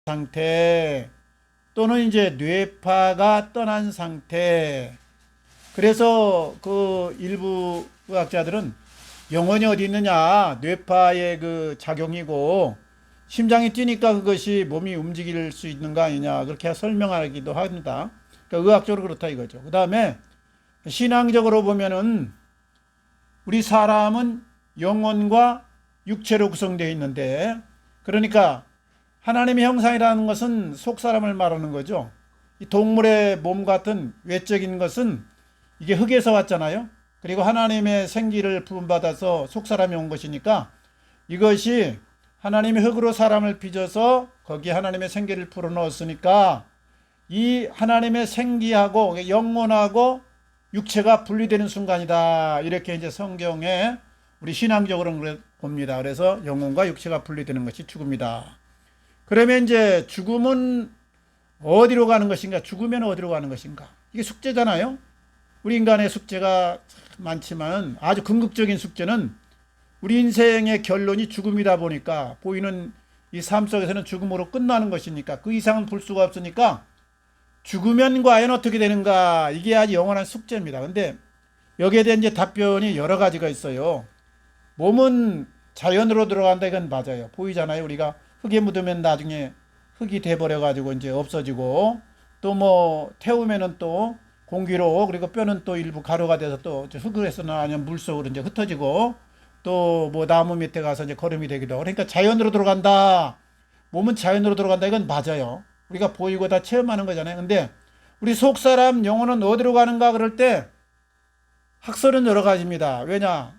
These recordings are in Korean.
상태 또는 이제 뇌파가 떠난 상태. 그래서 그 일부 의학자들은 영혼이 어디 있느냐, 뇌파의 그 작용이고 심장이 뛰니까 그것이 몸이 움직일 수 있는 거 아니냐, 그렇게 설명하기도 합니다. 그러니까 의학적으로 그렇다 이거죠. 그 다음에 신앙적으로 보면은 우리 사람은 영혼과 육체로 구성되어 있는데, 그러니까 하나님의 형상이라는 것은 속사람을 말하는 거죠. 이 동물의 몸 같은 외적인 것은 이게 흙에서 왔잖아요. 그리고 하나님의 생기를 부음받아서 속사람이 온 것이니까 이것이 하나님의 흙으로 사람을 빚어서 거기에 하나님의 생기를 불어넣었으니까 이 하나님의 생기하고 영혼하고 육체가 분리되는 순간이다. 이렇게 이제 성경에 우리 신앙적으로는 봅니다. 그래서 영혼과 육체가 분리되는 것이 죽음이다. 그러면 이제 죽음은 어디로 가는 것인가? 죽으면 어디로 가는 것인가? 이게 숙제잖아요. 우리 인간의 숙제가 많지만 아주 궁극적인 숙제는 우리 인생의 결론이 죽음이다 보니까 보이는 이 삶 속에서는 죽음으로 끝나는 것이니까 그 이상은 볼 수가 없으니까 죽으면 과연 어떻게 되는가? 이게 아주 영원한 숙제입니다. 근데 여기에 대한 이제 답변이 여러 가지가 있어요. 몸은 자연으로 들어간다, 이건 맞아요. 보이잖아요. 우리가 흙에 묻으면 나중에 흙이 돼버려가지고 이제 없어지고, 또 뭐 태우면은 또 공기로, 그리고 뼈는 또 일부 가루가 돼서 또 흙에서나 아니면 물속으로 이제 흩어지고, 또 뭐 나무 밑에 가서 이제 거름이 되기도 하고. 그러니까 자연으로 들어간다. 몸은 자연으로 들어간다. 이건 맞아요. 우리가 보이고 다 체험하는 거잖아요. 근데 우리 속사람 영혼은 어디로 가는가 그럴 때 학설은 여러 가지입니다. 왜냐?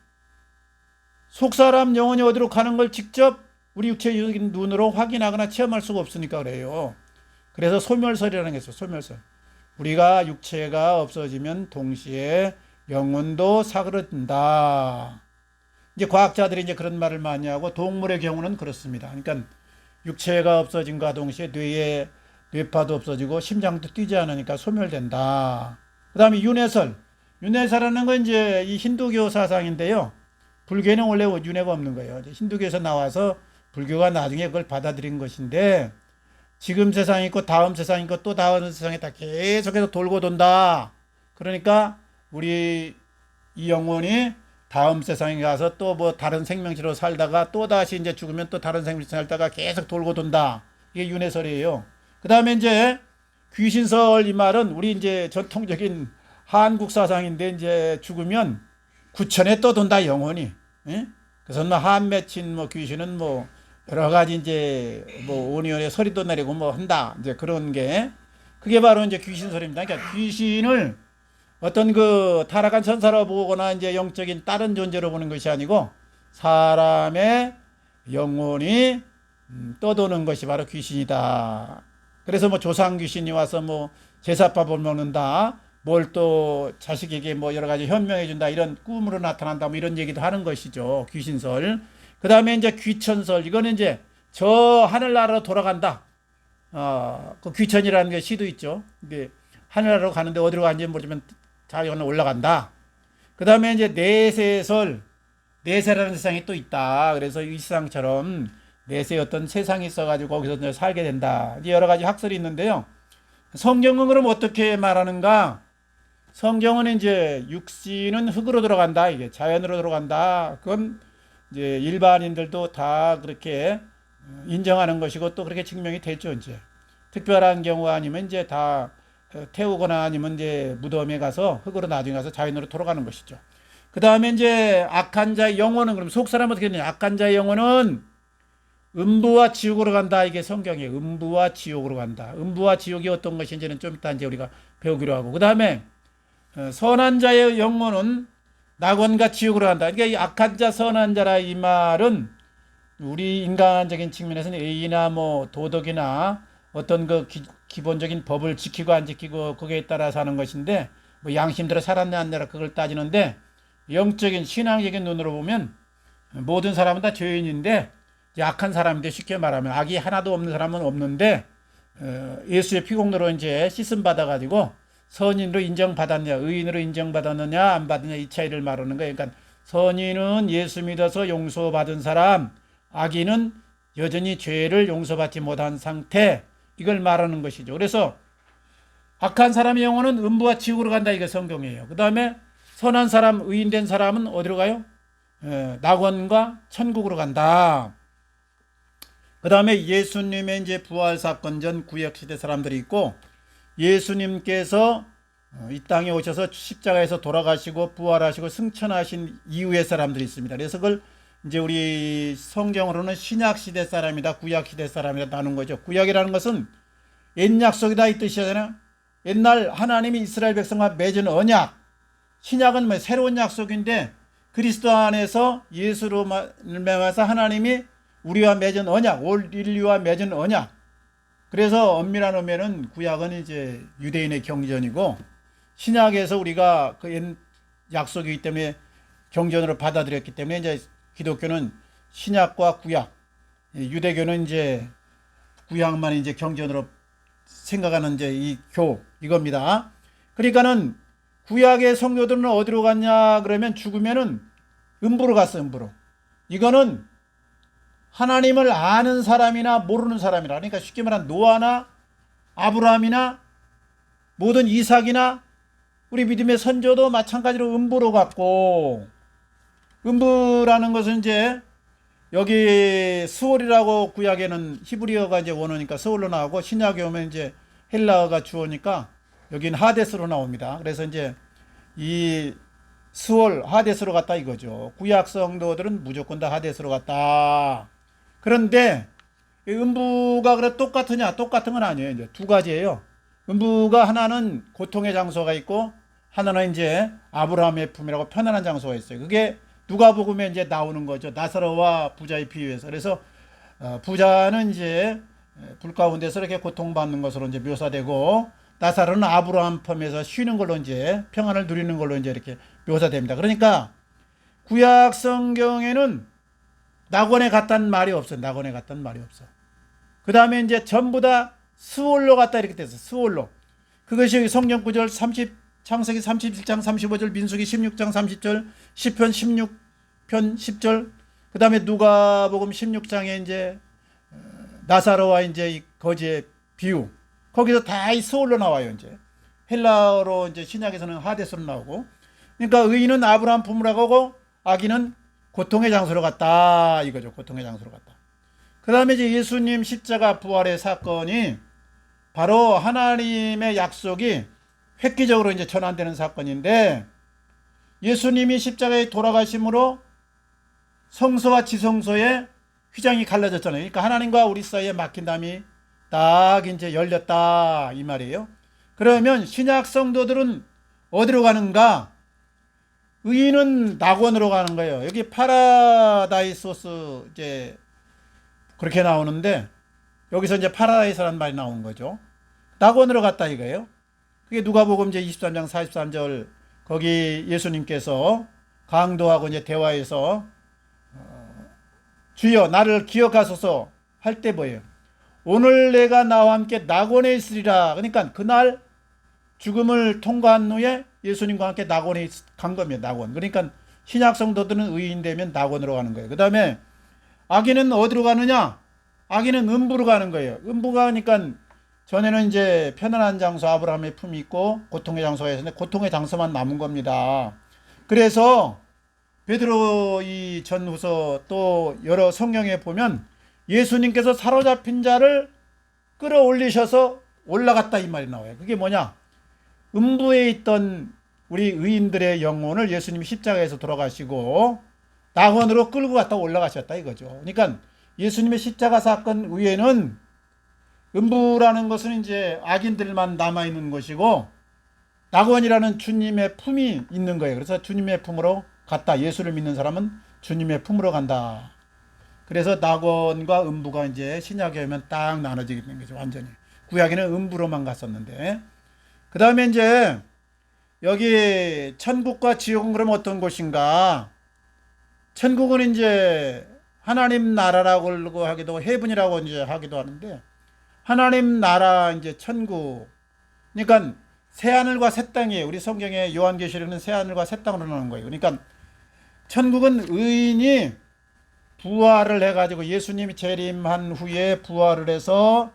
속사람 영혼이 어디로 가는 걸 직접 우리 육체적인 눈으로 확인하거나 체험할 수가 없으니까 그래요. 그래서 소멸설이라는 게 있어요. 소멸설. 우리가 육체가 없어지면 동시에 영혼도 사그러든다. 이제 과학자들이 이제 그런 말을 많이 하고, 동물의 경우는 그렇습니다. 그러니까 육체가 없어진과 동시에 뇌의 뇌파도 없어지고 심장도 뛰지 않으니까 소멸된다. 그 다음에 윤회설. 윤회설이라는 건 이제 이 힌두교 사상인데요. 불교에는 원래 윤회가 없는 거예요. 힌두교에서 나와서 불교가 나중에 그걸 받아들인 것인데, 지금 세상이 있고 다음 세상이 있고 또 다음 세상에 다 계속해서 돌고 돈다. 그러니까 우리 이 영혼이 다음 세상에 가서 또 뭐 다른 생명체로 살다가 또 다시 이제 죽으면 또 다른 생명체로 살다가 계속 돌고 돈다. 이게 윤회설이에요. 그 다음에 이제 귀신설, 이 말은 우리 이제 전통적인 한국 사상인데, 이제 죽으면 구천에 떠돈다, 영혼이. 예? 그래서 뭐 한 맺힌 뭐 귀신은 뭐 여러 가지 이제 뭐 오니언에 서리도 내리고 뭐 한다. 이제 그런 게, 그게 바로 이제 귀신설입니다. 그러니까 귀신을 어떤 그 타락한 천사로 보거나 이제 영적인 다른 존재로 보는 것이 아니고 사람의 영혼이 떠도는 것이 바로 귀신이다. 그래서 뭐 조상 귀신이 와서 뭐 제사밥을 먹는다, 뭘 또 자식에게 뭐 여러 가지 현명해 준다, 이런 꿈으로 나타난다, 뭐 이런 얘기도 하는 것이죠. 귀신설. 그 다음에 이제 귀천설. 이거는 이제 저 하늘나라로 돌아간다. 그 귀천이라는 게 시도 있죠. 이게 하늘나라로 가는데 어디로 가는지 모르지만 자연은 올라간다. 그 다음에 이제 내세설. 내세라는 세상이 또 있다. 그래서 이 세상처럼 내세 어떤 세상이 있어가지고 거기서 이제 살게 된다. 이제 여러 가지 학설이 있는데요. 성경은 그럼 어떻게 말하는가? 성경은 이제 육신은 흙으로 들어간다. 이게 자연으로 들어간다. 그건 이제 일반인들도 다 그렇게 인정하는 것이고 또 그렇게 증명이 됐죠. 이제 특별한 경우 아니면 이제 다 태우거나 아니면 이제 무덤에 가서 흙으로 나중에 가서 자연으로 돌아가는 것이죠. 그 다음에 이제 악한 자의 영혼은, 그럼 속 사람 어떻게 되냐? 악한 자의 영혼은 음부와 지옥으로 간다. 이게 성경이에요. 음부와 지옥으로 간다. 음부와 지옥이 어떤 것인지는 좀 이따 이제 우리가 배우기로 하고, 그 다음에 선한 자의 영혼은 낙원과 지옥으로 간다. 그러니까 이 악한 자, 선한 자라, 이 말은 우리 인간적인 측면에서는 예의나 뭐 도덕이나 어떤 그 기본적인 법을 지키고 안 지키고 거기에 따라서 하는 것인데, 뭐 양심대로 살았냐 안 살았냐 그걸 따지는데, 영적인 신앙적인 눈으로 보면 모든 사람은 다 죄인인데 악한 사람인데, 쉽게 말하면 악이 하나도 없는 사람은 없는데 예수의 피공로로 이제 씻음 받아가지고 선인으로 인정받았냐, 의인으로 인정받았느냐 안 받느냐, 이 차이를 말하는 거예요. 그러니까 선인은 예수 믿어서 용서받은 사람, 악인은 여전히 죄를 용서받지 못한 상태, 이걸 말하는 것이죠. 그래서 악한 사람의 영혼은 음부와 지옥으로 간다, 이게 성경이에요. 그 다음에 선한 사람, 의인된 사람은 어디로 가요? 낙원과 천국으로 간다. 그 다음에 예수님의 이제 부활 사건 전 구약시대 사람들이 있고, 예수님께서 이 땅에 오셔서 십자가에서 돌아가시고 부활하시고 승천하신 이후의 사람들이 있습니다. 그래서 그걸 이제 우리 성경으로는 신약시대 사람이다, 구약시대 사람이다 하는 거죠. 구약이라는 것은 옛 약속이다 이 뜻이잖아요. 옛날 하나님이 이스라엘 백성과 맺은 언약. 신약은 뭐 새로운 약속인데, 그리스도 안에서 예수로 말미암아서 하나님이 우리와 맺은 언약, 올 인류와 맺은 언약. 그래서 엄밀한 의미는 구약은 이제 유대인의 경전이고, 신약에서 우리가 그 옛 약속이기 때문에 경전으로 받아들였기 때문에 이제 기독교는 신약과 구약, 유대교는 이제 구약만 이제 경전으로 생각하는 이제 이겁니다. 그러니까는 구약의 성도들은 어디로 갔냐 그러면 죽으면은 음부로 갔어, 음부로. 이거는 하나님을 아는 사람이나 모르는 사람이라. 그러니까 쉽게 말하면 노아나 아브라함이나 모든 이삭이나 우리 믿음의 선조도 마찬가지로 음부로 갔고, 음부라는 것은 이제 여기 스올이라고 구약에는 히브리어가 이제 원어니까 스올로 나오고, 신약에 오면 이제 헬라어가 주어니까 여기는 하데스로 나옵니다. 그래서 이제 이 스올 하데스로 갔다 이거죠. 구약 성도들은 무조건 다 하데스로 갔다. 그런데 음부가 그래 똑같으냐? 똑같은 건 아니에요. 이제 두 가지예요. 음부가 하나는 고통의 장소가 있고, 하나는 이제 아브라함의 품이라고 편안한 장소가 있어요. 그게 누가복음에 이제 나오는 거죠. 나사로와 부자의 비유에서. 그래서 부자는 이제 불 가운데서 이렇게 고통받는 것으로 이제 묘사되고, 나사로는 아브라함 품에서 쉬는 걸로 이제 평안을 누리는 걸로 이제 이렇게 묘사됩니다. 그러니까 구약 성경에는 낙원에 갔다는 말이 없어. 낙원에 갔다는 말이 없어. 그 다음에 이제 전부 다 스올로 갔다 이렇게 돼서 스올로. 그것이 성경 구절 창세기 37장 35절, 민수기 16장 30절, 시편 16편 10절, 그 다음에 누가복음 16장에 이제 나사로와 이제 이 거지의 비유, 거기서 다 이 스올로 나와요. 이제 헬라어로 이제 신약에서는 하데스로 나오고. 그러니까 의인은 아브라함 품으로 가고 악인은 고통의 장소로 갔다 이거죠. 고통의 장소로 갔다. 그 다음에 이제 예수님 십자가 부활의 사건이 바로 하나님의 약속이 획기적으로 이제 전환되는 사건인데, 예수님이 십자가에 돌아가심으로 성소와 지성소의 휘장이 갈라졌잖아요. 그러니까 하나님과 우리 사이에 막힌 담이 딱 이제 열렸다 이 말이에요. 그러면 신약 성도들은 어디로 가는가? 의인은 낙원으로 가는 거예요. 여기 파라다이소스 이제 그렇게 나오는데, 여기서 이제 파라다이스라는 말이 나온 거죠. 낙원으로 갔다 이거예요. 그게 누가복음 이제 23장 43절, 거기 예수님께서 강도하고 이제 대화해서 주여 나를 기억하소서 할 때 뭐예요? 오늘 내가 나와 함께 낙원에 있으리라. 그러니까 그날 죽음을 통과한 후에 예수님과 함께 낙원에 간 겁니다. 낙원. 그러니까 신약 성도들은 의인 되면 낙원으로 가는 거예요. 그 다음에 악인은 어디로 가느냐? 악인은 음부로 가는 거예요. 음부가 하니까 전에는 이제 편안한 장소 아브라함의 품이 있고 고통의 장소가 있었는데, 고통의 장소만 남은 겁니다. 그래서 베드로 이 전후서 또 여러 성경에 보면 예수님께서 사로잡힌 자를 끌어올리셔서 올라갔다 이 말이 나와요. 그게 뭐냐? 음부에 있던 우리 의인들의 영혼을 예수님이 십자가에서 돌아가시고 낙원으로 끌고 갔다 올라가셨다 이거죠. 그러니까 예수님의 십자가 사건 위에는 음부라는 것은 이제 악인들만 남아있는 것이고, 낙원이라는 주님의 품이 있는 거예요. 그래서 주님의 품으로 갔다. 예수를 믿는 사람은 주님의 품으로 간다. 그래서 낙원과 음부가 이제 신약에 오면 딱 나눠지게 된 거죠. 완전히. 구약에는 음부로만 갔었는데. 그 다음에 이제 여기 천국과 지옥은 그럼 어떤 곳인가? 천국은 이제 하나님 나라라고 하기도 헤븐이라고 이제 하기도 하는데, 하나님 나라 이제 천국. 그러니까 새 하늘과 새 땅이에요. 우리 성경에 요한계시록은 새 하늘과 새 땅으로 나오는 거예요. 그러니까 천국은 의인이 부활을 해가지고 예수님이 재림한 후에 부활을 해서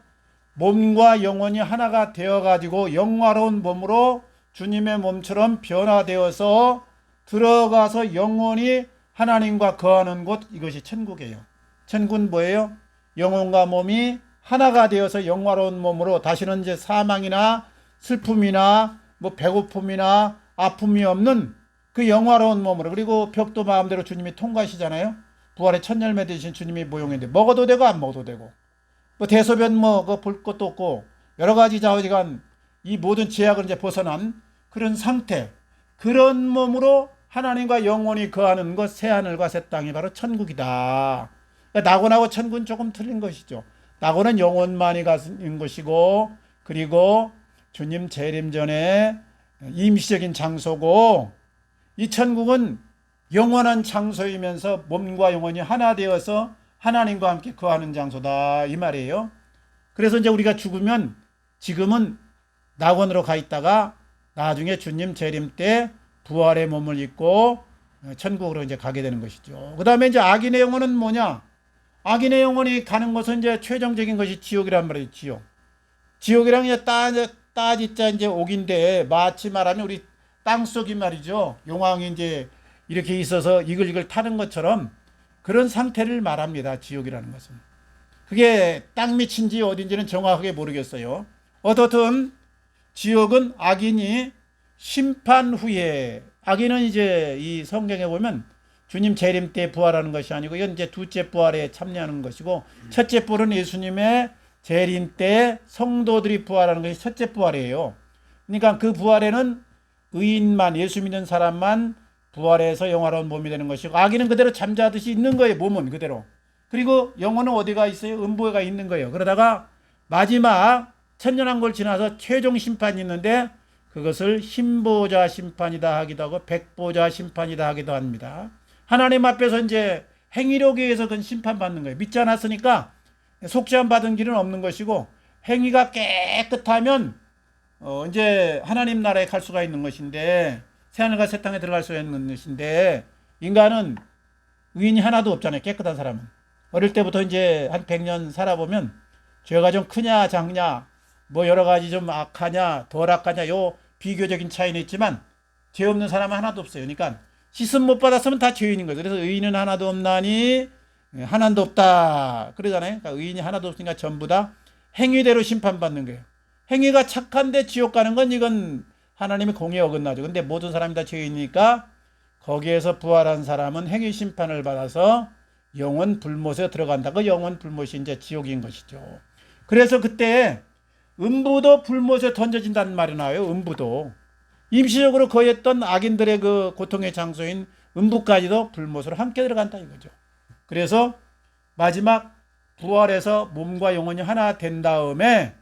몸과 영혼이 하나가 되어가지고 영화로운 몸으로 주님의 몸처럼 변화되어서 들어가서 영혼이 하나님과 거하는 곳, 이것이 천국이에요. 천국은 뭐예요? 영혼과 몸이 하나가 되어서 영화로운 몸으로 다시는 이제 사망이나 슬픔이나 뭐 배고픔이나 아픔이 없는 그 영화로운 몸으로, 그리고 벽도 마음대로 주님이 통과하시잖아요. 부활의 첫 열매 되신 주님이 모형인데 먹어도 되고 안 먹어도 되고, 뭐 대소변 볼 것도 없고 여러 가지 좌우지간 이 모든 제약을 이제 벗어난 그런 상태, 그런 몸으로 하나님과 영원히 거하는 것, 새 하늘과 새 땅이 바로 천국이다. 그러니까 낙원하고 천국은 조금 틀린 것이죠. 낙원은 영혼만이 가는 것이고, 그리고 주님 재림 전에 임시적인 장소고, 이 천국은 영원한 장소이면서 몸과 영혼이 하나 되어서 하나님과 함께 거하는 장소다, 이 말이에요. 그래서 이제 우리가 죽으면 지금은 낙원으로 가 있다가 나중에 주님 재림 때 부활의 몸을 입고 천국으로 이제 가게 되는 것이죠. 그 다음에 이제 악인의 영혼은 뭐냐? 악인의 영혼이 가는 곳은 이제 최종적인 것이 지옥이란 말이에요. 지옥. 지옥이랑 이제 따지자 이제 옥인데, 마치 말하면 우리 땅속이 말이죠. 용왕이 이제 이렇게 있어서 이글 타는 것처럼 그런 상태를 말합니다. 지옥이라는 것은. 그게 땅 밑인지 어딘지는 정확하게 모르겠어요. 어떻든 지옥은 악인이 심판 후에, 악인은 이제 이 성경에 보면 주님 재림 때 부활하는 것이 아니고, 이건 이제 둘째 부활에 참여하는 것이고, 첫째 부활은 예수님의 재림 때 성도들이 부활하는 것이 첫째 부활이에요. 그러니까 그 부활에는 의인만, 예수 믿는 사람만 부활해서 영화로운 몸이 되는 것이고, 악인은 그대로 잠자듯이 있는 거예요. 몸은 그대로. 그리고 영혼은 어디가 있어요? 음부가 있는 거예요. 그러다가 마지막 천년왕국을 지나서 최종 심판이 있는데, 그것을 흰보자 심판이다 하기도 하고 백보자 심판이다 하기도 합니다. 하나님 앞에서 이제 행위력에 의해서 그건 심판받는 거예요. 믿지 않았으니까 속죄함 받은 길은 없는 것이고, 행위가 깨끗하면 이제 하나님 나라에 갈 수가 있는 것인데, 새하늘과 새 땅에 들어갈 수가 있는 것인데, 인간은 의인이 하나도 없잖아요. 깨끗한 사람은. 어릴 때부터 이제 한 100년 살아보면 죄가 좀 크냐 작냐, 뭐 여러 가지 좀 악하냐 덜 악하냐, 요 비교적인 차이는 있지만 죄 없는 사람은 하나도 없어요. 그러니까 씻음 못 받았으면 다 죄인인 거예요. 그래서 의인은 하나도 없나니 하나도 없다 그러잖아요. 그러니까 의인이 하나도 없으니까 전부 다 행위대로 심판받는 거예요. 행위가 착한데 지옥 가는 건 이건 하나님의 공의에 어긋나죠. 근데 모든 사람이 다 죄인이니까 거기에서 부활한 사람은 행위 심판을 받아서 영원 불못에 들어간다. 그 영원 불못이 이제 지옥인 것이죠. 그래서 그때 음부도 불못에 던져진다는 말이 나와요. 음부도. 임시적으로 거했던 악인들의 그 고통의 장소인 음부까지도 불못으로 함께 들어간다 이거죠. 그래서 마지막 부활해서 몸과 영혼이 하나 된 다음에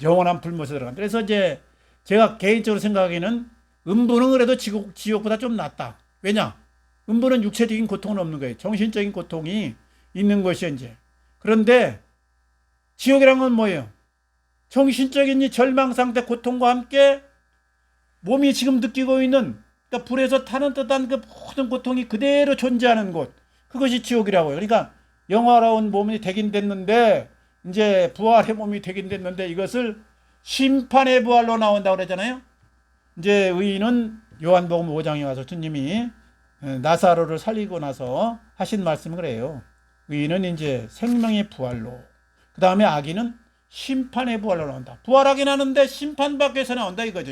영원한 불못에 들어간다. 그래서 이제 제가 개인적으로 생각하기에는 음부는 그래도 지옥보다 좀 낫다. 왜냐? 음부는 육체적인 고통은 없는 거예요. 정신적인 고통이 있는 것이 이제. 그런데 지옥이란 건 뭐예요? 정신적인 이 절망 상태, 고통과 함께 몸이 지금 느끼고 있는, 그러니까 불에서 타는 듯한 그 모든 고통이 그대로 존재하는 곳, 그것이 지옥이라고요. 그러니까 영화로운 몸이 되긴 됐는데, 이제 부활의 몸이 되긴 됐는데, 이것을 심판의 부활로 나온다고 그러잖아요. 이제 의인은 요한복음 5장에 와서 주님이 나사로를 살리고 나서 하신 말씀을 그래요. 의인은 이제 생명의 부활로, 그 다음에 악인은 심판의 부활로 나온다. 부활하긴 하는데 심판받기 위해서 나온다 이거죠.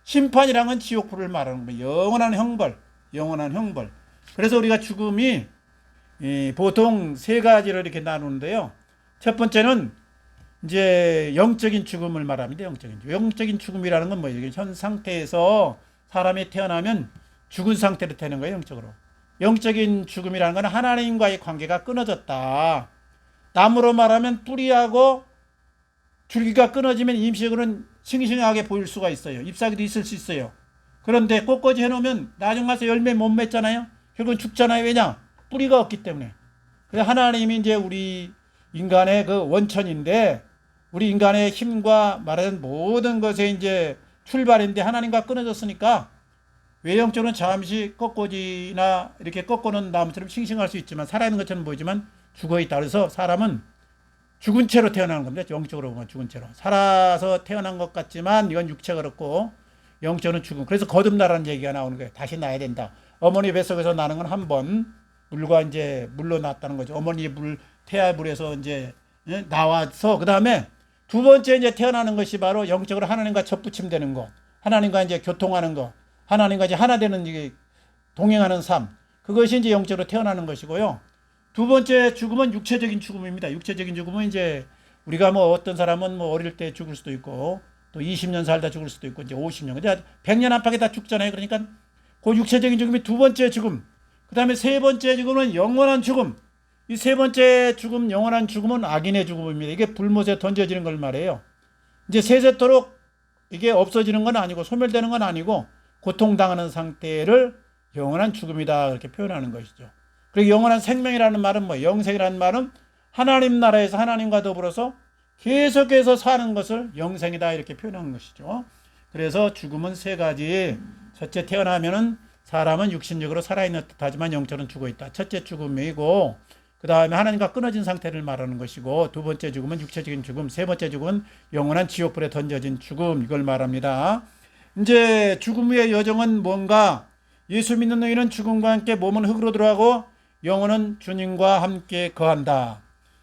심판이란 건 지옥불을 말하는 거예요. 영원한 형벌, 영원한 형벌. 그래서 우리가 죽음이 보통 세 가지로 이렇게 나누는데요. 첫 번째는 이제 영적인 죽음을 말합니다. 영적인 죽음이라는 건 뭐예요? 현 상태에서 사람이 태어나면 죽은 상태로 되는 거예요. 영적으로. 영적인 죽음이라는 건 하나님과의 관계가 끊어졌다. 나무로 말하면 뿌리하고 줄기가 끊어지면 임시적으로는 싱싱하게 보일 수가 있어요. 잎사귀도 있을 수 있어요. 그런데 꽃꽂이 해놓으면 나중 가서 열매 못 맺잖아요. 결국은 죽잖아요. 왜냐? 뿌리가 없기 때문에. 그래서 하나님이 이제 우리 인간의 그 원천인데, 우리 인간의 힘과 말하는 모든 것에 이제 출발인데 하나님과 끊어졌으니까 외형적으로는 잠시 꺾어지나 이렇게 꺾어놓은 나무처럼 싱싱할 수 있지만 살아있는 것처럼 보이지만 죽어있다. 그래서 사람은 죽은 채로 태어나는 겁니다. 영적으로 보면 죽은 채로. 살아서 태어난 것 같지만 이건 육체가 그렇고 영적으로는 죽음. 그래서 거듭나라는 얘기가 나오는 거예요. 다시 나야 된다. 어머니 뱃속에서 나는 건 한 번 물과 이제 물로 났다는 거죠. 어머니 물 태아물에서 이제 나와서 그 다음에 두 번째 이제 태어나는 것이 바로 영적으로 하나님과 접붙임되는 것, 하나님과 이제 교통하는 것, 하나님과 이제 하나 되는 이게 동행하는 삶. 그것이 이제 영적으로 태어나는 것이고요. 두 번째 죽음은 육체적인 죽음입니다. 육체적인 죽음은 이제 우리가 뭐 어떤 사람은 뭐 어릴 때 죽을 수도 있고 또 20년 살다 죽을 수도 있고 이제 50년. 근데 100년 안팎에 다 죽잖아요. 그러니까 그 육체적인 죽음이 두 번째 죽음. 그 다음에 세 번째 죽음은 영원한 죽음. 이 세 번째 죽음, 영원한 죽음은 악인의 죽음입니다. 이게 불못에 던져지는 걸 말해요. 이제 세세토록 이게 없어지는 건 아니고 소멸되는 건 아니고 고통당하는 상태를 영원한 죽음이다. 그렇게 표현하는 것이죠. 그리고 영원한 생명이라는 말은 뭐 영생이라는 말은 하나님 나라에서 하나님과 더불어서 계속해서 사는 것을 영생이다. 이렇게 표현하는 것이죠. 그래서 죽음은 세 가지. 첫째 태어나면은 사람은 육신적으로 살아있는 듯하지만 영적으로는 죽어있다. 첫째 죽음이고 그 다음에 하나님과 끊어진 상태를 말하는 것이고 두 번째 죽음은 육체적인 죽음, 세 번째 죽음은 영원한 지옥불에 던져진 죽음 이걸 말합니다. 이제 죽음 후의 여정은 뭔가 예수 믿는 너희는 죽음과 함께 몸은 흙으로 들어가고 영혼은 주님과 함께 거한다.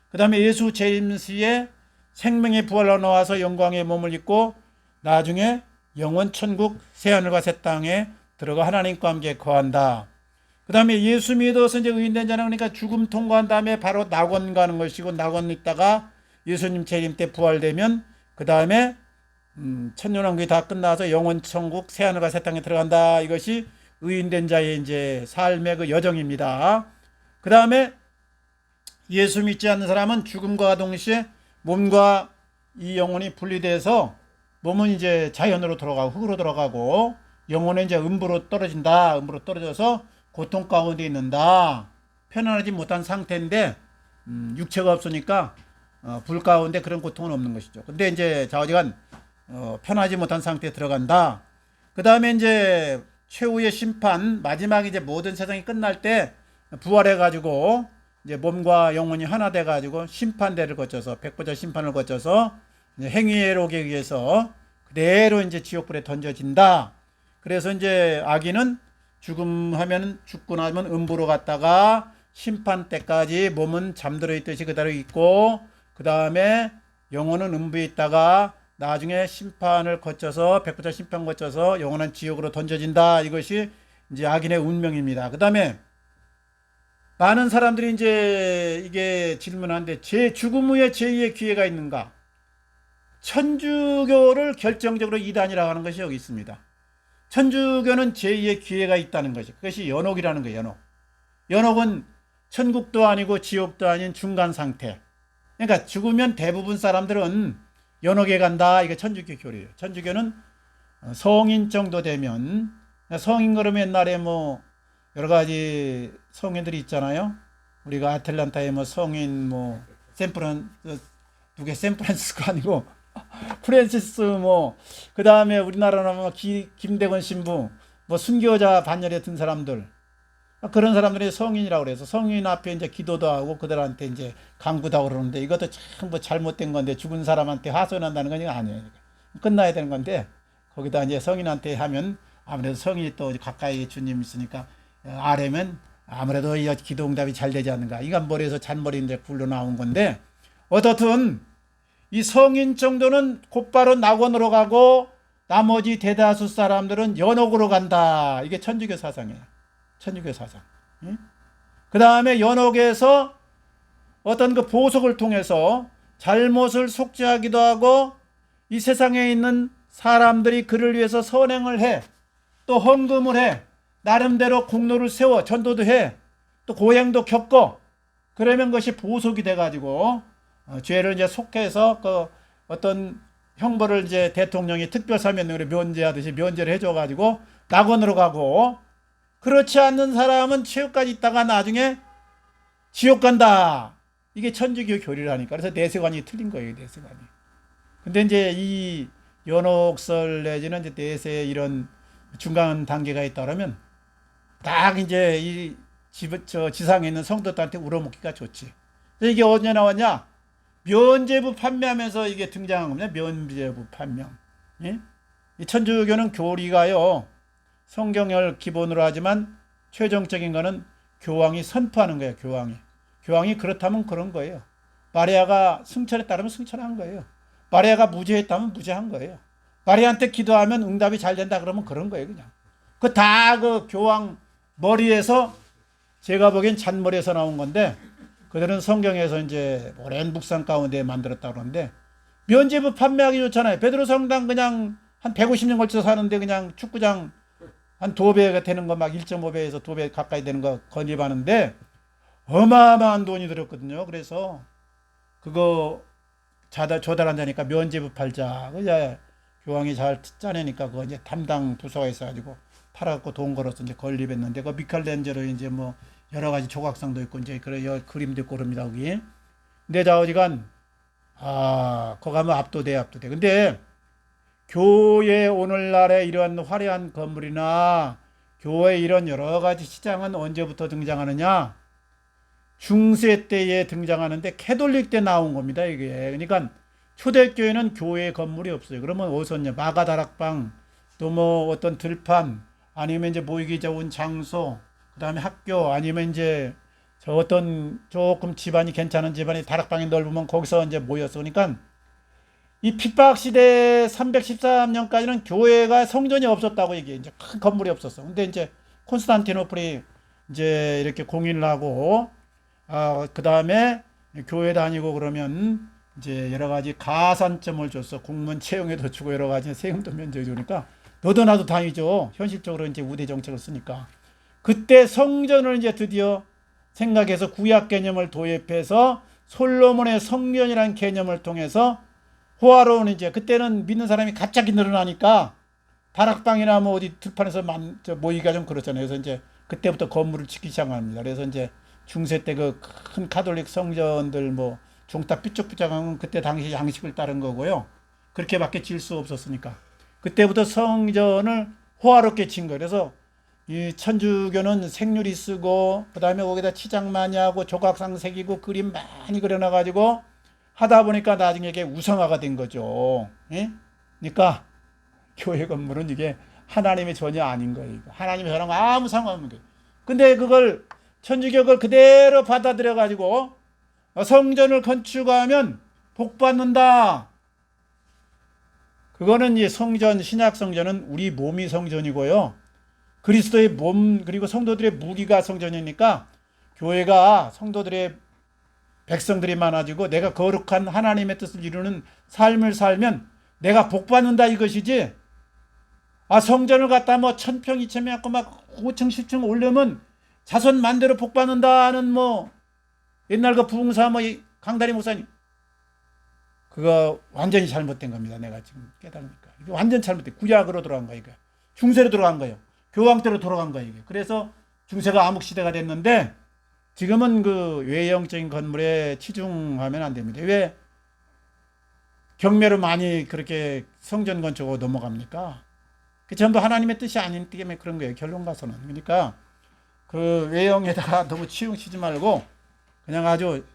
그 다음에 예수 재림시에 생명의 부활로 나와서 영광의 몸을 입고 나중에 영원 천국 새하늘과 새 땅에 들어가 하나님과 함께 거한다. 그 다음에 예수 믿어서 이제 의인된 자는 그러니까 죽음 통과한 다음에 바로 낙원 가는 것이고 낙원 있다가 예수님 재림 때 부활되면 그 다음에 천년왕국이 다 끝나서 영원 천국 새하늘과 새 땅에 들어간다. 이것이 의인된 자의 이제 삶의 그 여정입니다. 그 다음에 예수 믿지 않는 사람은 죽음과 동시에 몸과 이 영혼이 분리돼서 몸은 이제 자연으로 들어가고 흙으로 들어가고 영혼은 이제 음부로 떨어진다. 음부로 떨어져서 고통 가운데 있는다. 편안하지 못한 상태인데 육체가 없으니까 불 가운데 그런 고통은 없는 것이죠. 근데 이제 좌우지간 편하지 못한 상태에 들어간다. 그 다음에 이제 최후의 심판, 마지막 이제 모든 세상이 끝날 때 부활해가지고 이제 몸과 영혼이 하나 돼가지고 심판대를 거쳐서 백보자 심판을 거쳐서 이제 행위회록에 의해서 그대로 이제 지옥불에 던져진다. 그래서 이제 악인은 죽음하면 죽고 나면 음부로 갔다가 심판 때까지 몸은 잠들어 있듯이 그대로 있고 그 다음에 영혼은 음부에 있다가 나중에 심판을 거쳐서 백보자 심판 거쳐서 영원한 지옥으로 던져진다. 이것이 이제 악인의 운명입니다. 그 다음에 많은 사람들이 이제 이게 질문하는데 죽음 후에 제2의 기회가 있는가? 천주교를 결정적으로 이단이라고 하는 것이 여기 있습니다. 천주교는 제2의 기회가 있다는 것이 그것이 연옥이라는 거예요. 연옥. 연옥은 천국도 아니고 지옥도 아닌 중간 상태. 그러니까 죽으면 대부분 사람들은 연옥에 간다. 이게 천주교 교리예요. 천주교는 성인 정도 되면 성인 그러면 옛날에 뭐 여러 가지 성인들이 있잖아요. 우리가 아틀란타에 뭐 성인 뭐 샌프란시스코 아니고 프랜시스 뭐 그 다음에 우리나라는 뭐 김대건 신부 뭐 순교자 반열에 든 사람들 그런 사람들이 성인이라고 그래서 성인 앞에 이제 기도도 하고 그들한테 이제 간구도 그러는데 이것도 참 뭐 잘못된 건데 죽은 사람한테 하소연한다는 건 아니에요. 끝나야 되는 건데 거기다 이제 성인한테 하면 아무래도 성인이 또 가까이 주님 있으니까 아래면 아무래도 이 기도 응답이 잘 되지 않는가. 이건 머리에서 잔머리인데 굴러 나온 건데 어떻든 이 성인 정도는 곧바로 낙원으로 가고 나머지 대다수 사람들은 연옥으로 간다. 이게 천주교 사상이에요. 천주교 사상. 그 다음에 연옥에서 어떤 그 보석을 통해서 잘못을 속죄하기도 하고 이 세상에 있는 사람들이 그를 위해서 선행을 해. 또 헌금을 해. 나름대로 공로를 세워. 전도도 해. 또 고행도 겪어. 그러면 그것이 보석이 돼가지고 죄를 이제 속해서 그 어떤 형벌을 이제 대통령이 특별사면으로 면제하듯이 면제를 해줘가지고 낙원으로 가고 그렇지 않는 사람은 최후까지 있다가 나중에 지옥 간다. 이게 천주교 교리라니까. 그래서 내세관이 틀린 거예요, 내세관이. 근데 이제 이 연옥설 내지는 이제 내세 이런 중간 단계가 있다 그러면 딱 이제 지상에 있는 성도들한테 우러먹기가 좋지. 이게 어디에 나왔냐? 면죄부 판매하면서 이게 등장한 겁니다. 면죄부 판명. 예? 이 천주교는 교리가요, 성경을 기본으로 하지만 최종적인 거는 교황이 선포하는 거예요. 교황이 그렇다면 그런 거예요. 마리아가 승천했다면 승천한 거예요. 마리아가 무죄했다면 무죄한 거예요. 마리아한테 기도하면 응답이 잘 된다 그러면 그런 거예요. 그냥 그 다 그 교황 머리에서, 제가 보기엔 잔머리에서 나온 건데, 그들은 성경에서 이제 오랜 묵상 가운데 만들었다 그러는데, 면죄부 판매하기 좋잖아요. 베드로 성당 그냥 한 150년 걸쳐서 사는데 그냥 축구장 한 2배가 되는 거, 막 1.5배에서 2배 가까이 되는 거 건립하는데 어마어마한 돈이 들었거든요. 그래서 그거 조달한다니까 면죄부 팔자. 그냥 교황이 잘 짜내니까 그거 이제 담당 부서가 있어가지고 팔아갖고 돈 걸어서 이제 건립했는데, 그 미켈란젤로 이제 뭐 여러 가지 조각상도 있고 이제 그래 그림도 있고 그럽니다. 거기. 근데 좌우지간 거기 가면 압도돼. 근데 교회 오늘날의 이런 화려한 건물이나 교회 이런 여러 가지 시장은 언제부터 등장하느냐? 중세 때에 등장하는데 캐톨릭 때 나온 겁니다. 이게. 그러니까 초대교회는 교회 건물이 없어요. 그러면 어디서냐? 마가다락방, 또 뭐 어떤 들판, 아니면 이제 모이기 좋은 장소, 그 다음에 학교, 아니면 이제 저 어떤 조금 집안이 괜찮은 집안이 다락방이 넓으면 거기서 이제 모였어. 그러니까 이 핍박 시대 313년까지는 교회가 성전이 없었다고 얘기해. 이제 큰 건물이 없었어. 근데 이제 콘스탄티노플이 이제 이렇게 공인을 하고, 그 다음에 교회 다니고 그러면 이제 여러 가지 가산점을 줬어. 국문 채용에도 주고 여러 가지 세금도 면제해 주니까 너도 나도 다니죠. 현실적으로 이제 우대 정책을 쓰니까. 그때 성전을 이제 드디어 생각해서 구약 개념을 도입해서 솔로몬의 성전이라는 개념을 통해서 호화로운, 이제 그때는 믿는 사람이 갑자기 늘어나니까 다락방이나 뭐 어디 들판에서 모이기가 좀 그렇잖아요. 그래서 이제 그때부터 건물을 짓기 시작합니다. 그래서 이제 중세 때 그 큰 가톨릭 성전들 뭐 종탑 삐쭉삐쭉한 건 그때 당시 양식을 따른 거고요. 그렇게밖에 질 수 없었으니까 그때부터 성전을 호화롭게 친 거예요. 그래서 이 천주교는 생유리 쓰고, 그 다음에 거기다 치장 많이 하고 조각상 새기고 그림 많이 그려놔가지고 하다 보니까 나중에 이게 우상화가 된 거죠. 예? 그러니까 교회 건물은 이게 하나님의 전혀 아닌 거예요. 하나님의 전혀 아무 상관없는 거예요. 근데 그걸 천주교가 그대로 받아들여 가지고 성전을 건축하면 복 받는다. 그거는 이 성전, 신약 성전은 우리 몸이 성전이고요. 그리스도의 몸, 그리고 성도들의 무리가 성전이니까 교회가 성도들의 백성들이 많아지고 내가 거룩한 하나님의 뜻을 이루는 삶을 살면 내가 복 받는다 이것이지. 성전을 갖다 뭐 1000평, 2000평 갖고 막 5층, 10층 올려면 자손 만대로 복 받는다는 뭐 옛날 그 부흥사 뭐 강다리 목사님, 그거 완전히 잘못된 겁니다. 내가 지금 깨달으니까. 이게 완전 잘못된, 구약으로 들어간 거예요. 이거. 중세로 들어간 거예요. 교황 때로 돌아간 거예요. 이게. 그래서 중세가 암흑시대가 됐는데 지금은 그 외형적인 건물에 치중하면 안 됩니다. 왜 경매로 많이 그렇게 성전 건축으로 넘어갑니까? 그 전부 하나님의 뜻이 아닌 때문에 그런 거예요. 결론 가서는. 그러니까 그 외형에다가 너무 치우치지 말고 그냥 아주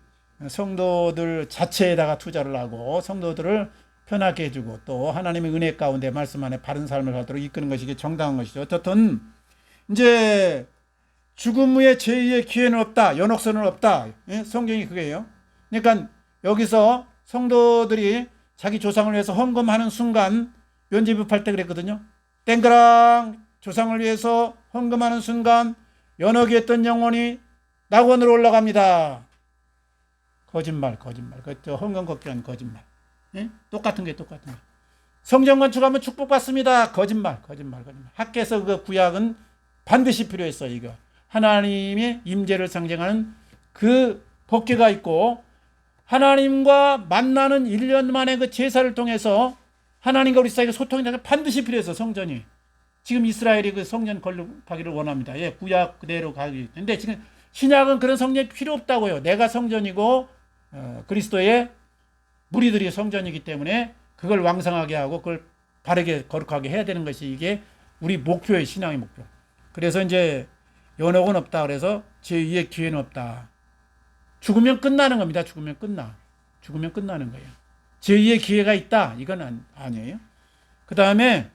성도들 자체에다가 투자를 하고 성도들을 편하게 해주고 또 하나님의 은혜 가운데 말씀 안에 바른 삶을 살도록 이끄는 것이 정당한 것이죠. 어떻든 이제 죽음 후에 제2의 기회는 없다. 연옥선은 없다. 예? 성경이 그게요. 그러니까 여기서 성도들이 자기 조상을 위해서 헌금하는 순간, 면죄부 팔 때 그랬거든요. 땡그랑 조상을 위해서 헌금하는 순간 연옥에 있던 영혼이 낙원으로 올라갑니다. 거짓말. 그 헌금 걷기란 거짓말. 예? 똑같은 게. 성전 건축하면 축복받습니다. 거짓말. 학계에서 그 구약은 반드시 필요했어. 이거 하나님의 임재를 상징하는 그 법궤가 있고, 하나님과 만나는 1년 만에 그 제사를 통해서 하나님과 우리 사이에 소통이 반드시 필요해서 성전이. 지금 이스라엘이 그 성전 건립하기를 원합니다. 예, 구약 그대로 가기. 근데 지금 신약은 그런 성전이 필요 없다고요. 내가 성전이고 그리스도의 무리들이 성전이기 때문에 그걸 왕성하게 하고 그걸 바르게 거룩하게 해야 되는 것이 이게 우리 목표예요. 신앙의 목표. 그래서 이제 연옥은 없다. 그래서 제2의 기회는 없다. 죽으면 끝나는 겁니다. 죽으면 끝나. 죽으면 끝나는 거예요. 제2의 기회가 있다. 이건 아니에요. 그 다음에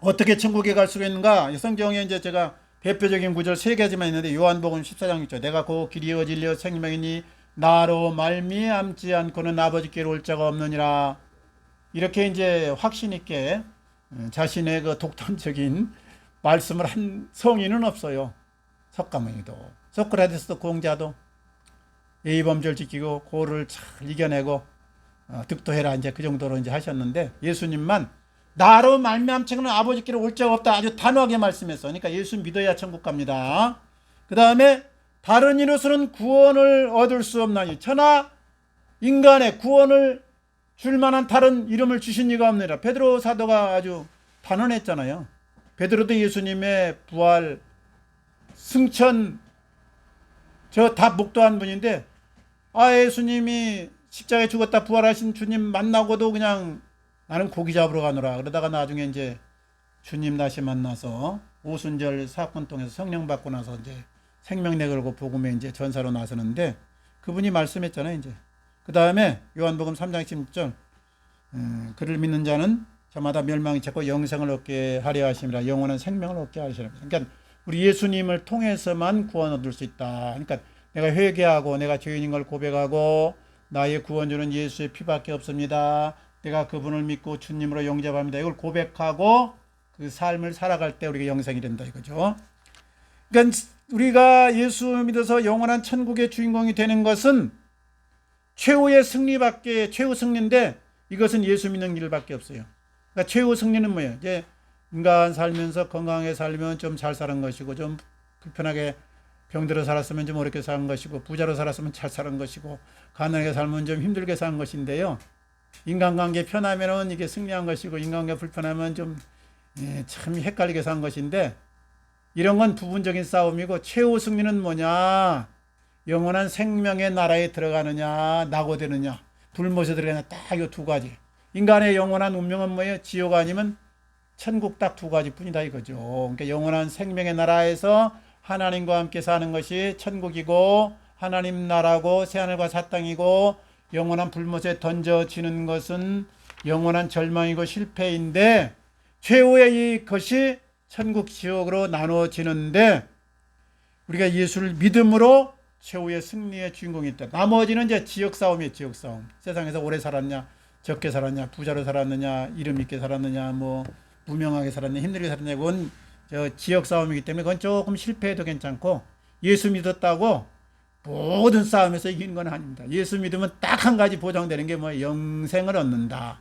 어떻게 천국에 갈 수가 있는가? 성경에 이제 제가 대표적인 구절 3가지만 있는데 요한복음 14장 있죠. 내가 그 길이요 진리요 생명이니 나로 말미암지 않고는 아버지께로 올 자가 없느니라. 이렇게 이제 확신 있게 자신의 그 독단적인 말씀을 한 성인은 없어요. 석가모니도, 소크라테스도, 공자도 예의범절 지키고 고를 잘 이겨내고 득도해라 이제 그 정도로 이제 하셨는데 예수님만 나로 말미암지는 아버지께로 올 자가 없다. 아주 단호하게 말씀했어. 그러니까 예수 믿어야 천국 갑니다. 그 다음에 다른 이로서는 구원을 얻을 수 없나니 천하 인간의 구원을 줄 만한 다른 이름을 주신 이가 없느니라. 베드로 사도가 아주 단언했잖아요. 베드로도 예수님의 부활, 승천 저 다 목도한 분인데 예수님이 십자가에 죽었다 부활하신 주님 만나고도 그냥 나는 고기 잡으러 가노라. 그러다가 나중에 이제 주님 다시 만나서 오순절 사건 통해서 성령 받고 나서 이제 생명 내걸고 복음에 이제 전사로 나서는데 그분이 말씀했잖아요. 이제 그 다음에 요한복음 3장 16절 그를 믿는 자는 저마다 멸망이 찾고 영생을 얻게 하려 하심이라. 영원한 생명을 얻게 하시라. 그러니까 우리 예수님을 통해서만 구원 얻을 수 있다. 그러니까 내가 회개하고 내가 죄인인 걸 고백하고 나의 구원주는 예수의 피밖에 없습니다. 내가 그분을 믿고 주님으로 영접합니다. 이걸 고백하고 그 삶을 살아갈 때 우리가 영생이 된다 이거죠. 그러니까 우리가 예수 믿어서 영원한 천국의 주인공이 되는 것은 최후의 승리밖에, 최후 승리인데 이것은 예수 믿는 길밖에 없어요. 그러니까 최후 승리는 뭐예요? 이제 인간 살면서 건강하게 살면 좀 잘 사는 것이고, 좀 불편하게 병들어 살았으면 좀 어렵게 사는 것이고, 부자로 살았으면 잘 사는 것이고, 가난하게 살면 좀 힘들게 사는 것인데요. 인간관계 편하면은 이게 승리한 것이고, 인간관계 불편하면 좀 참 헷갈리게 사는 것인데, 이런 건 부분적인 싸움이고, 최후 승리는 뭐냐? 영원한 생명의 나라에 들어가느냐, 낙오되느냐, 불못에 들어가느냐, 딱 이 두 가지. 인간의 영원한 운명은 뭐예요? 지옥 아니면 천국 딱 두 가지 뿐이다 이거죠. 그러니까 영원한 생명의 나라에서 하나님과 함께 사는 것이 천국이고, 하나님 나라고 새하늘과 새 땅이고, 영원한 불못에 던져지는 것은 영원한 절망이고 실패인데, 최후의 이것이 천국 지옥으로 나눠지는데, 우리가 예수를 믿음으로 최후의 승리의 주인공이 있다. 나머지는 이제 지역 싸움이에요. 지역 싸움. 세상에서 오래 살았냐, 적게 살았냐, 부자로 살았느냐, 이름 있게 살았느냐, 뭐 무명하게 살았느냐, 힘들게 살았느냐, 그건 저 지역 싸움이기 때문에 그건 조금 실패해도 괜찮고, 예수 믿었다고 모든 싸움에서 이기는 건 아닙니다. 예수 믿으면 딱 한 가지 보장되는 게 뭐 영생을 얻는다.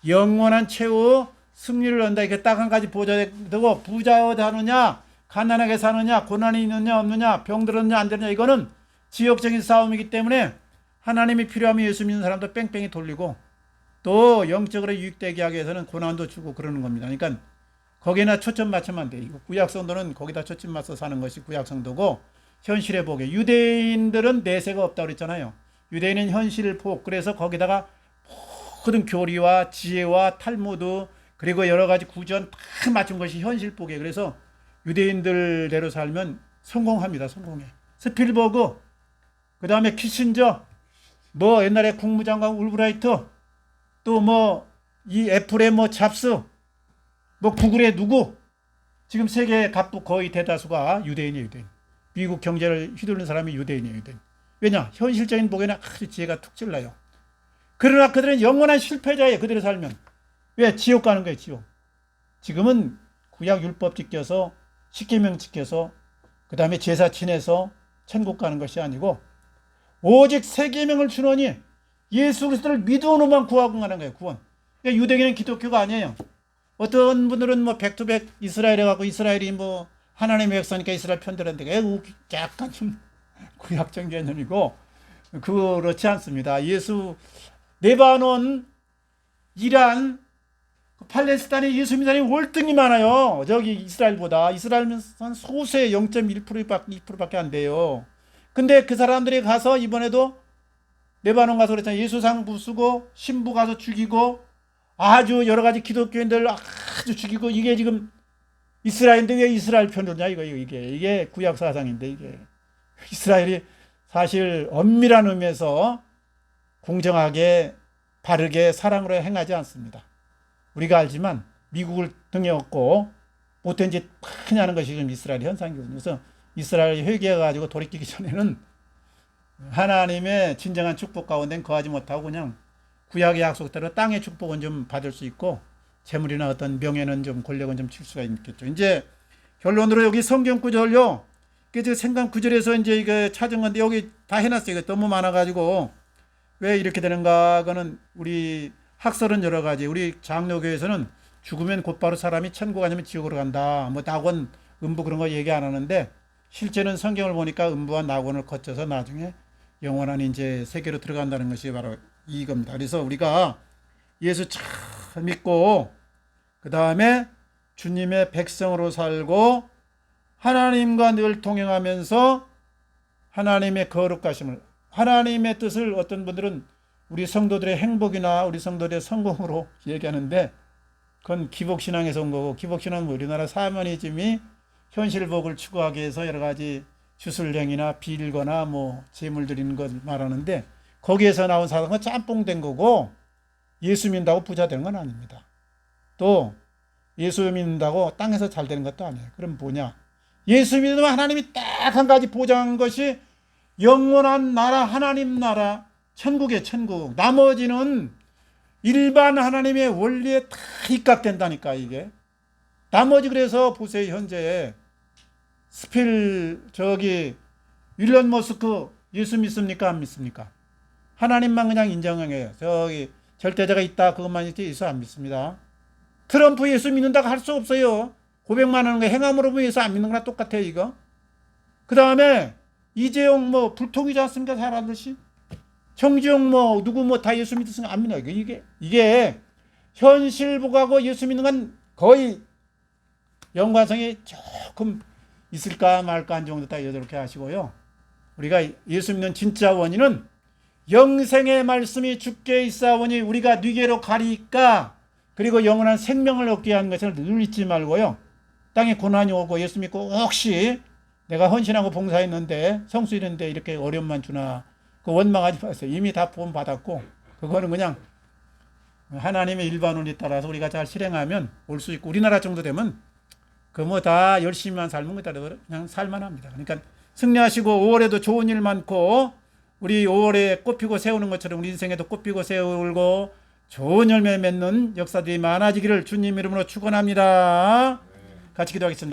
영원한 최후 승리를 얻는다. 이게 딱 한 가지 보장되고, 부자로 사느냐, 가난하게 사느냐, 고난이 있느냐 없느냐, 병들었느냐 안 되느냐, 이거는 지역적인 싸움이기 때문에 하나님이 필요하면 예수 믿는 사람도 뺑뺑이 돌리고, 또 영적으로 유익되게 하기 위해서는 고난도 주고 그러는 겁니다. 그러니까 거기나 초점 맞추면 안 돼요. 구약성도는 거기다 초점 맞춰 사는 것이 구약성도고, 현실에 보게 유대인들은 내세가 없다고 그랬잖아요. 유대인은 현실을 복, 그래서 거기다가 모든 교리와 지혜와 탈무드 그리고 여러 가지 구전 다 맞춘 것이 현실 보게. 그래서 유대인들대로 살면 성공합니다. 성공해. 스필버그, 그 다음에 키신저, 뭐 옛날에 국무장관 울브라이트, 또 뭐 이 애플의 뭐 잡스, 뭐 구글의 누구, 지금 세계 갑부 거의 대다수가 유대인이에요. 유대인. 미국 경제를 휘두르는 사람이 유대인이에요. 유대인. 왜냐? 현실적인 보기에는 아주 지혜가 툭 찔러요. 그러나 그들은 영원한 실패자예요. 그대로 살면. 왜? 지옥 가는 거예요. 지옥. 지금은 구약 율법 지켜서, 십계명 지켜서, 그 다음에 제사 지내서 천국 가는 것이 아니고, 오직 세 계명을 주노니 예수 그리스도를 믿음으로만 구하고 가는 거예요. 구원. 그러니까 유대인은 기독교가 아니에요. 어떤 분들은 뭐 백투백 이스라엘에 가고, 이스라엘이 뭐 하나님의 백성이니까 이스라엘 편들었는데, 약간 좀 구약적 개념이고, 그렇지 않습니다. 예수, 레바논, 이란, 팔레스타인에 예수 믿는 사람이 월등히 많아요. 저기 이스라엘보다. 이스라엘은 한 소수의 0.1%밖에 안 돼요. 근데 그 사람들이 가서 이번에도 레바논 가서 그랬잖아요. 예수상 부수고 신부 가서 죽이고 아주 여러 가지 기독교인들 아주 죽이고, 이게 지금 이스라엘인데 왜 이스라엘 편이냐 이게 구약 사상인데 이게 이스라엘이 사실 엄밀한 의미에서 공정하게 바르게 사랑으로 행하지 않습니다. 우리가 알지만 미국을 등에 업고 못된 짓 많이 하는 것이 지금 이스라엘 현상이거든요. 그래서 이스라엘이 회개해가지고 돌이키기 전에는 하나님의 진정한 축복 가운데는 거하지 못하고 그냥 구약의 약속대로 땅의 축복은 좀 받을 수 있고 재물이나 어떤 명예는 좀 권력은 좀 칠 수가 있겠죠. 이제 결론으로 여기 성경 구절요. 그 생강 구절에서 이제 이거 찾은 건데 여기 다 해놨어요. 이거 너무 많아가지고 왜 이렇게 되는가? 그거는 우리 학설은 여러 가지. 우리 장로교에서는 죽으면 곧바로 사람이 천국 아니면 지옥으로 간다. 뭐 낙원, 음부 그런 거 얘기 안 하는데 실제는 성경을 보니까 음부와 낙원을 거쳐서 나중에 영원한 이제 세계로 들어간다는 것이 바로 이겁니다. 그래서 우리가 예수 참 믿고 그 다음에 주님의 백성으로 살고 하나님과 늘 동행하면서 하나님의 거룩하심을 하나님의 뜻을 어떤 분들은 우리 성도들의 행복이나 우리 성도들의 성공으로 얘기하는데 그건 기복신앙에서 온 거고 기복신앙은 우리나라 사모니즘이 현실복을 추구하기 위해서 여러 가지 주술령이나 빌거나 뭐 재물 드리는 걸 말하는데 거기에서 나온 사상은 짬뽕된 거고 예수 믿는다고 부자 되는 건 아닙니다. 또 예수 믿는다고 땅에서 잘 되는 것도 아니에요. 그럼 뭐냐? 예수 믿으면 하나님이 딱 한 가지 보장한 것이 영원한 나라, 하나님 나라, 천국의 천국. 나머지는 일반 하나님의 원리에 다 입각된다니까 이게. 나머지 그래서 보세요. 현재 윌런 머스크 예수 믿습니까? 안 믿습니까? 하나님만 그냥 인정해요. 저기 절대자가 있다 그것만 있지 예수 안 믿습니다. 트럼프 예수 믿는다고 할 수 없어요. 고백만 하는 거 행함으로 보면 예수 안 믿는 거랑 똑같아요 이거. 그 다음에 이재용 뭐 불통이지 않습니까? 잘 알듯이. 정지용 뭐 누구 뭐 다 예수 믿으니까 안 믿어요. 이게 현실복하고 예수 믿는 건 거의 연관성이 조금 있을까 말까 한 정도 딱 이렇게 하시고요. 우리가 예수 믿는 진짜 원인은 영생의 말씀이 주께 있사오니 우리가 뉘게로 가리까 그리고 영원한 생명을 얻게 하는 것을 늘 잊지 말고요. 땅에 고난이 오고 예수 믿고 혹시 내가 헌신하고 봉사했는데 성수 이런데 이렇게 어려움만 주나 그 원망하지 마세요. 이미 다 구원 받았고 그거는 그냥 하나님의 일반론에 따라서 우리가 잘 실행하면 올 수 있고 우리나라 정도 되면 그 뭐 다 열심히만 살면 그냥 살만합니다. 그러니까 승리하시고 5월에도 좋은 일 많고 우리 5월에 꽃피고 세우는 것처럼 우리 인생에도 꽃피고 세우고 좋은 열매 맺는 역사들이 많아지기를 주님 이름으로 축원합니다. 같이 기도하겠습니다.